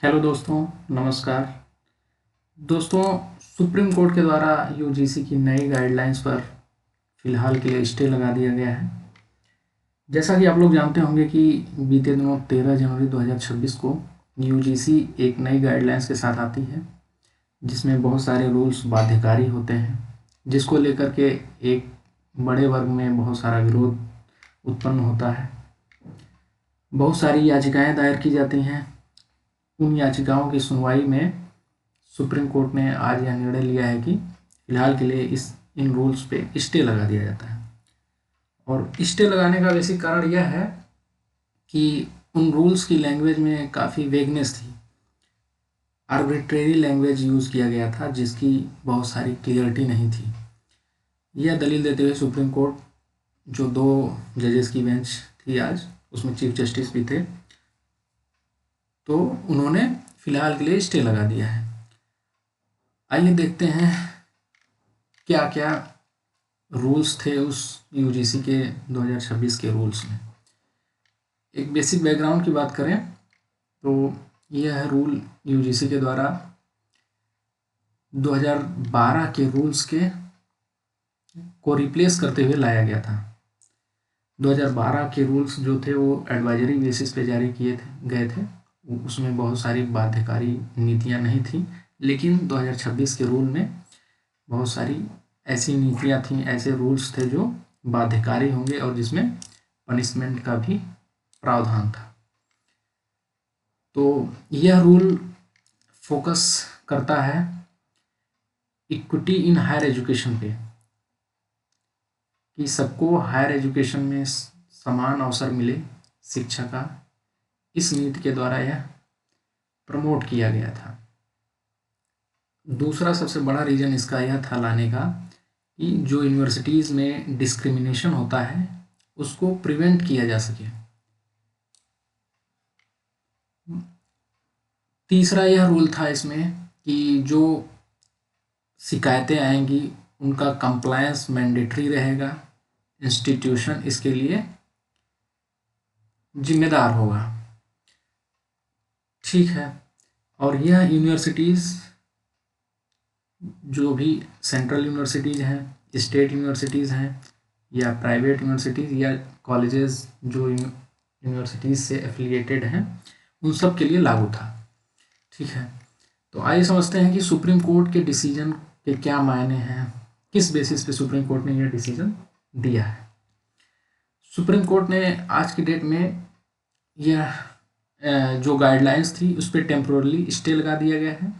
Hello दोस्तों, नमस्कार। दोस्तों, सुप्रीम कोर्ट के द्वारा यूजीसी की नई गाइडलाइंस पर फ़िलहाल के लिए स्टे लगा दिया गया है। जैसा कि आप लोग जानते होंगे कि बीते दिनों 13 जनवरी 2026 को यूजीसी एक नई गाइडलाइंस के साथ आती है, जिसमें बहुत सारे रूल्स बाध्यकारी होते हैं, जिसको लेकर के एक बड़े वर्ग में बहुत सारा विरोध उत्पन्न होता है। बहुत सारी याचिकाएं दायर की जाती हैं। उन याचिकाओं की सुनवाई में सुप्रीम कोर्ट ने आज यह निर्णय लिया है कि फिलहाल के लिए इन रूल्स पे स्टे लगा दिया जाता है। और स्टे लगाने का बेसिक कारण यह है कि उन रूल्स की लैंग्वेज में काफ़ी वेगनेस थी, आर्बिट्रेरी लैंग्वेज यूज़ किया गया था, जिसकी बहुत सारी क्लियरिटी नहीं थी। यह दलील देते हुए सुप्रीम कोर्ट, जो 2 जजेस की बेंच थी आज, उसमें चीफ जस्टिस भी थे, तो उन्होंने फिलहाल के लिए स्टे लगा दिया है। आइए देखते हैं क्या क्या रूल्स थे उस यूजीसी के 2026 के रूल्स में। एक बेसिक बैकग्राउंड की बात करें तो यह है रूल यूजीसी के द्वारा 2012 के रूल्स को रिप्लेस करते हुए लाया गया था। 2012 के रूल्स जो थे वो एडवाइजरी बेसिस पे जारी गए थे। उसमें बहुत सारी बाध्यकारी नीतियां नहीं थी, लेकिन 2026 के रूल में बहुत सारी ऐसी नीतियां थीं, ऐसे रूल्स थे जो बाध्यकारी होंगे और जिसमें पनिशमेंट का भी प्रावधान था। तो यह रूल फोकस करता है इक्विटी इन हायर एजुकेशन पे, कि सबको हायर एजुकेशन में समान अवसर मिले शिक्षा का। इस नीति के द्वारा यह प्रमोट किया गया था। दूसरा सबसे बड़ा रीजन इसका यह था लाने का कि जो यूनिवर्सिटीज़ में डिस्क्रिमिनेशन होता है उसको प्रिवेंट किया जा सके। तीसरा यह रूल था इसमें कि जो शिकायतें आएंगी उनका कंप्लायंस मैंडेटरी रहेगा, इंस्टीट्यूशन इसके लिए जिम्मेदार होगा। ठीक है। और यह यूनिवर्सिटीज़, जो भी सेंट्रल यूनिवर्सिटीज़ हैं, स्टेट यूनिवर्सिटीज़ हैं, या प्राइवेट यूनिवर्सिटीज़ या कॉलेजेस जो यूनिवर्सिटीज़ से एफिलिएटेड हैं, उन सब के लिए लागू था। ठीक है। तो आइए समझते हैं कि सुप्रीम कोर्ट के डिसीजन के क्या मायने हैं, किस बेसिस पे सुप्रीम कोर्ट ने यह डिसीजन दिया है। सुप्रीम कोर्ट ने आज की डेट में यह जो गाइडलाइंस थी उस पर टेम्पोरली स्टे लगा दिया गया है।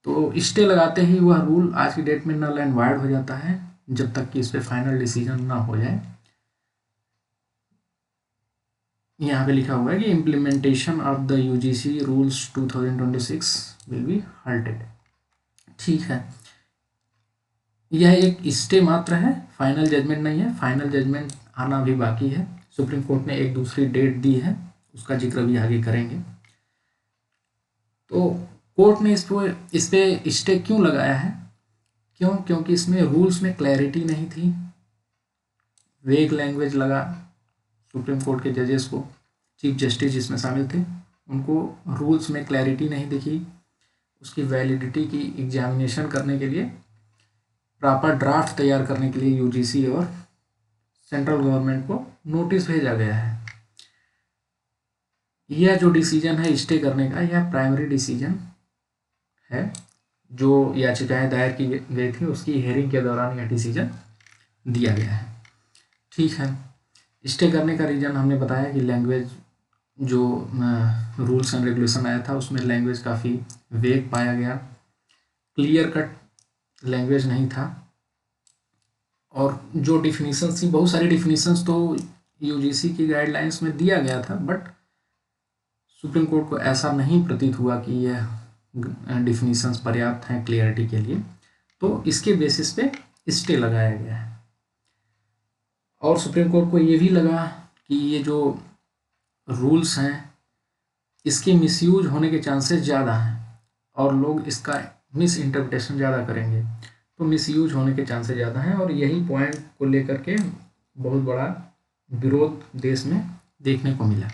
तो स्टे लगाते ही वह रूल आज की डेट में नल एंड वाइड हो जाता है, जब तक कि इस पर फाइनल डिसीजन ना हो जाए। यहाँ पे लिखा हुआ है कि implementation of the UGC rules 2026 will be halted. ठीक है। यह एक स्टे मात्र है, फाइनल जजमेंट नहीं है। फाइनल जजमेंट आना भी बाकी है। सुप्रीम कोर्ट ने एक दूसरी डेट दी है, उसका जिक्र भी आगे करेंगे। तो कोर्ट ने इस पे स्टे क्यों लगाया है? क्योंकि इसमें रूल्स में क्लैरिटी नहीं थी, वेग लैंग्वेज लगा। सुप्रीम कोर्ट के जजेस को, चीफ जस्टिस जिसमें शामिल थे, उनको रूल्स में क्लैरिटी नहीं दिखी। उसकी वैलिडिटी की एग्जामिनेशन करने के लिए, प्रॉपर ड्राफ्ट तैयार करने के लिए यूजीसी और सेंट्रल गवर्नमेंट को नोटिस भेजा गया है। यह जो डिसीजन है स्टे करने का, यह प्राइमरी डिसीजन है। जो याचिकाएं दायर की गई थी उसकी हेयरिंग के दौरान यह डिसीजन दिया गया है। ठीक है। स्टे करने का रीज़न हमने बताया कि लैंग्वेज, जो रूल्स एंड रेगुलेशन आया था उसमें लैंग्वेज काफ़ी वेग पाया गया, क्लियर कट लैंग्वेज नहीं था। और जो डिफिनीशंस थी, बहुत सारी डिफिनीशंस तो यूजीसी की गाइडलाइंस में दिया गया था, बट सुप्रीम कोर्ट को ऐसा नहीं प्रतीत हुआ कि यह डिफिनीशंस पर्याप्त हैं क्लियरिटी के लिए, तो इसके बेसिस पे स्टे लगाया गया है। और सुप्रीम कोर्ट को ये भी लगा कि ये जो रूल्स हैं इसके मिसयूज होने के चांसेस ज़्यादा हैं और लोग इसका मिस इंटरप्रिटेशन ज़्यादा करेंगे, तो मिसयूज होने के चांसेस ज़्यादा हैं। और यही पॉइंट को लेकर के बहुत बड़ा विरोध देश में देखने को मिला।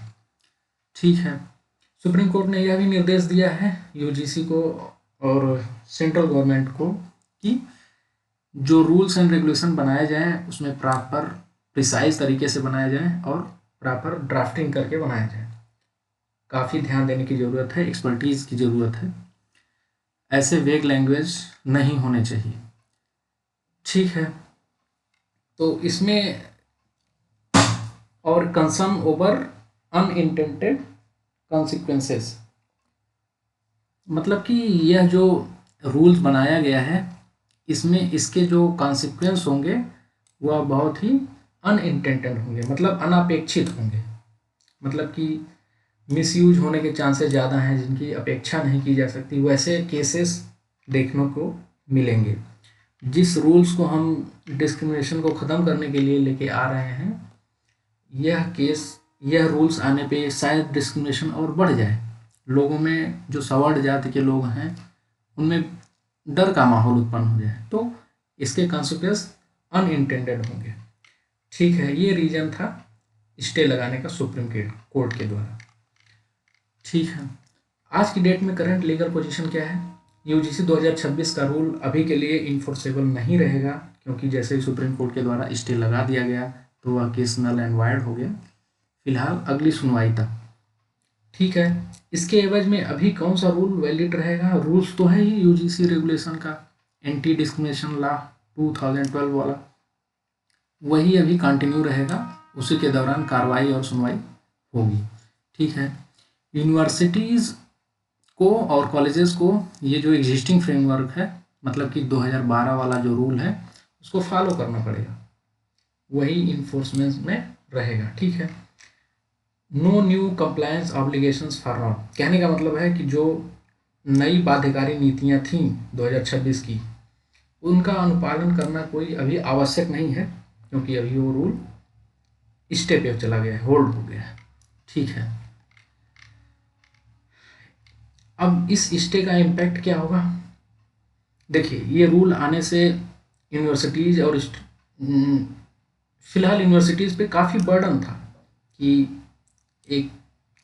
ठीक है। सुप्रीम कोर्ट ने यह भी निर्देश दिया है यूजीसी को और सेंट्रल गवर्नमेंट को कि जो रूल्स एंड रेगुलेशन बनाए जाएं उसमें प्रॉपर प्रिसाइज तरीके से बनाए जाएं और प्रॉपर ड्राफ्टिंग करके बनाया जाए। काफ़ी ध्यान देने की ज़रूरत है, एक्सपर्टीज़ की ज़रूरत है, ऐसे वेग लैंग्वेज नहीं होने चाहिए। ठीक है, तो इसमें और कंसर्न ओवर अनइंटेंडेड कॉन्सिक्वेंसेस, मतलब कि यह जो रूल्स बनाया गया है इसमें इसके जो कॉन्सिक्वेंस होंगे वह बहुत ही अनइंटेंडेड होंगे, मतलब अनपेक्षित होंगे, मतलब कि मिसयूज होने के चांसेस ज़्यादा हैं, जिनकी अपेक्षा नहीं की जा सकती, वैसे केसेस देखने को मिलेंगे। जिस रूल्स को हम डिस्क्रिमिनेशन को ख़त्म करने के लिए लेके आ रहे हैं, यह रूल्स आने पे शायद डिस्क्रिमिनेशन और बढ़ जाए, लोगों में जो सवर्ण जाति के लोग हैं उनमें डर का माहौल उत्पन्न हो जाए, तो इसके कॉन्सिक्वेंस अनइंटेंडेड होंगे। ठीक है, ये रीजन था स्टे लगाने का सुप्रीम कोर्ट के द्वारा। ठीक है, आज की डेट में करंट लीगल पोजीशन क्या है? यूजीसी 2026 का रूल अभी के लिए इन्फोर्सेबल नहीं रहेगा, क्योंकि जैसे ही सुप्रीम कोर्ट के द्वारा स्टे लगा दिया गया तो वह केस नल एंड वाइड हो गया, फिलहाल अगली सुनवाई तक। ठीक है, इसके एवज में अभी कौन सा रूल वैलिड रहेगा? रूल्स तो है ही यूजीसी रेगुलेशन का, एंटी डिस्क्रिमिनेशन लॉ 2012 वाला, वही अभी कंटिन्यू रहेगा, उसी के दौरान कार्रवाई और सुनवाई होगी। ठीक है, यूनिवर्सिटीज़ को और कॉलेजेस को ये जो एग्जिस्टिंग फ्रेमवर्क है, मतलब कि 2012 वाला जो रूल है उसको फॉलो करना पड़ेगा, वही इन्फोर्समेंट में रहेगा। ठीक है, no new compliance obligations for all, कहने का मतलब है कि जो नई बाध्यकारी नीतियां थीं 2026 की, उनका अनुपालन करना कोई अभी आवश्यक नहीं है, क्योंकि अभी वो रूल स्टे पे चला गया है, होल्ड हो गया है। ठीक है, अब इस स्टे का इम्पैक्ट क्या होगा? देखिए, ये रूल आने से यूनिवर्सिटीज़ और फिलहाल यूनिवर्सिटीज़ पे काफ़ी बर्डन था कि एक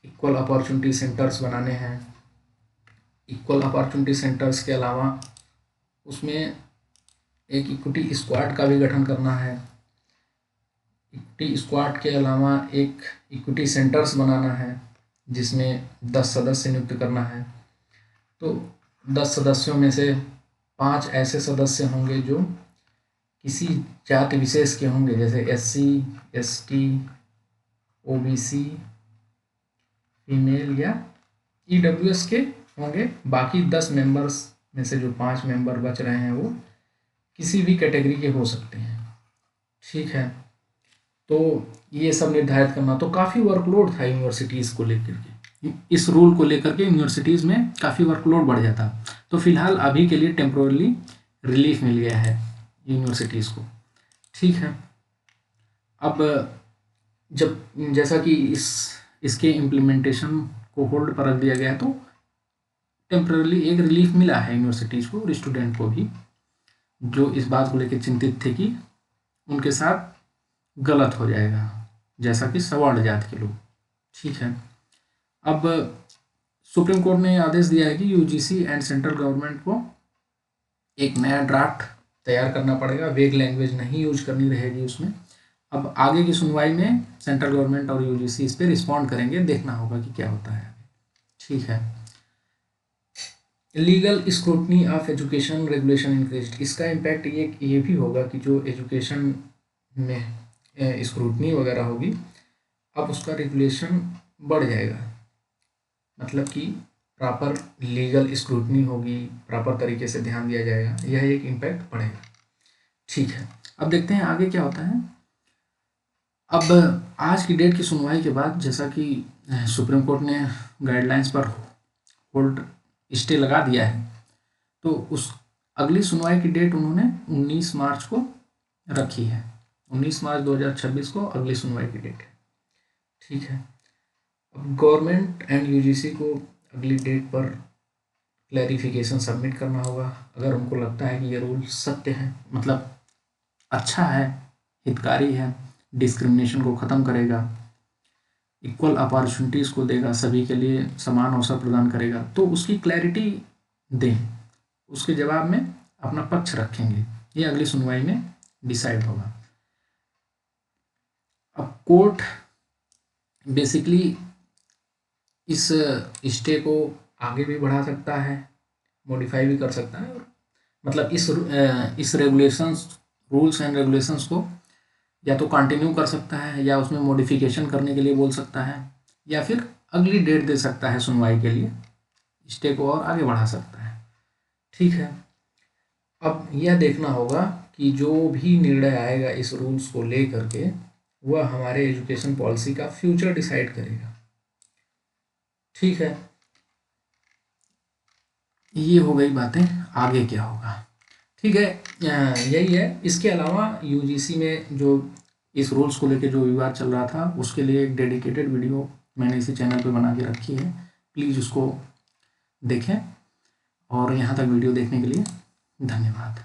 इक्वल अपॉर्चुनिटी सेंटर्स बनाने हैं। इक्वल अपॉर्चुनिटी सेंटर्स के अलावा उसमें एक इक्विटी स्क्वाड का भी गठन करना है। इक्विटी स्क्वाड के अलावा एक इक्विटी सेंटर्स बनाना है जिसमें 10 सदस्य नियुक्त करना है। तो 10 सदस्यों में से 5 ऐसे सदस्य होंगे जो किसी जाति विशेष के होंगे, जैसे SC, ST, OBC, फीमेल या EWS के होंगे। बाकी 10 मेंबर्स में से जो 5 मेंबर बच रहे हैं वो किसी भी कैटेगरी के हो सकते हैं। ठीक है, तो ये सब निर्धारित करना, तो काफ़ी वर्कलोड था यूनिवर्सिटीज़ को लेकर के, इस रूल को लेकर के यूनिवर्सिटीज़ में काफ़ी वर्कलोड बढ़ जाता। तो फिलहाल अभी के लिए टेम्पोरली रिलीफ मिल गया है यूनिवर्सिटीज़ को। ठीक है, अब जब जैसा कि इसके इम्प्लीमेंटेशन को होल्ड पर रख दिया गया है, तो टेम्पररी एक रिलीफ मिला है यूनिवर्सिटीज़ को और स्टूडेंट को भी, जो इस बात को लेकर चिंतित थे कि उनके साथ गलत हो जाएगा, जैसा कि सवर्ण जात के लोग। ठीक है, अब सुप्रीम कोर्ट ने आदेश दिया है कि यूजीसी एंड सेंट्रल गवर्नमेंट को एक नया ड्राफ्ट तैयार करना पड़ेगा, वेग लैंग्वेज नहीं यूज करनी रहेगी उसमें। अब आगे की सुनवाई में सेंट्रल गवर्नमेंट और यूजीसी इस पर रिस्पॉन्ड करेंगे, देखना होगा कि क्या होता है। ठीक है, legal scrutiny of education regulation increased, इसका इम्पैक्ट ये भी होगा कि जो एजुकेशन में स्क्रूटनी वगैरह होगी, अब उसका रेगुलेशन बढ़ जाएगा, मतलब कि प्रॉपर लीगल स्क्रूटनी होगी, प्रॉपर तरीके से ध्यान दिया जाएगा, यह एक इम्पैक्ट पड़ेगा। ठीक है, अब देखते हैं आगे क्या होता है। अब आज की डेट की सुनवाई के बाद, जैसा कि सुप्रीम कोर्ट ने गाइडलाइंस पर होल्ड स्टे लगा दिया है, तो उस अगली सुनवाई की डेट उन्होंने 19 मार्च को रखी है। 19 मार्च 2026 को अगली सुनवाई की डेट है। ठीक है, अब गवर्नमेंट एंड यूजीसी को अगली डेट पर क्लैरिफिकेशन सबमिट करना होगा। अगर उनको लगता है कि ये रूल सत्य है, मतलब अच्छा है, हितकारी है, डिस्क्रिमिनेशन को ख़त्म करेगा, इक्वल अपॉर्चुनिटीज़ को देगा, सभी के लिए समान अवसर प्रदान करेगा, तो उसकी क्लैरिटी दें, उसके जवाब में अपना पक्ष रखेंगे, ये अगली सुनवाई में डिसाइड होगा। अब कोर्ट बेसिकली इस स्टे को आगे भी बढ़ा सकता है, मॉडिफाई भी कर सकता है, मतलब इस रेगुलेशंस, रूल्स एंड रेगुलेशंस को या तो कंटिन्यू कर सकता है, या उसमें मॉडिफिकेशन करने के लिए बोल सकता है, या फिर अगली डेट दे सकता है सुनवाई के लिए, स्टे को और आगे बढ़ा सकता है। ठीक है, अब यह देखना होगा कि जो भी निर्णय आएगा इस रूल्स को ले करके, वह हमारे एजुकेशन पॉलिसी का फ्यूचर डिसाइड करेगा। ठीक है, ये हो गई बातें, आगे क्या होगा। ठीक है, यही है। इसके अलावा यूजीसी में जो इस रूल्स को लेकर जो विवाद चल रहा था, उसके लिए एक डेडिकेटेड वीडियो मैंने इसी चैनल पे बना के रखी है, प्लीज़ उसको देखें। और यहाँ तक वीडियो देखने के लिए धन्यवाद।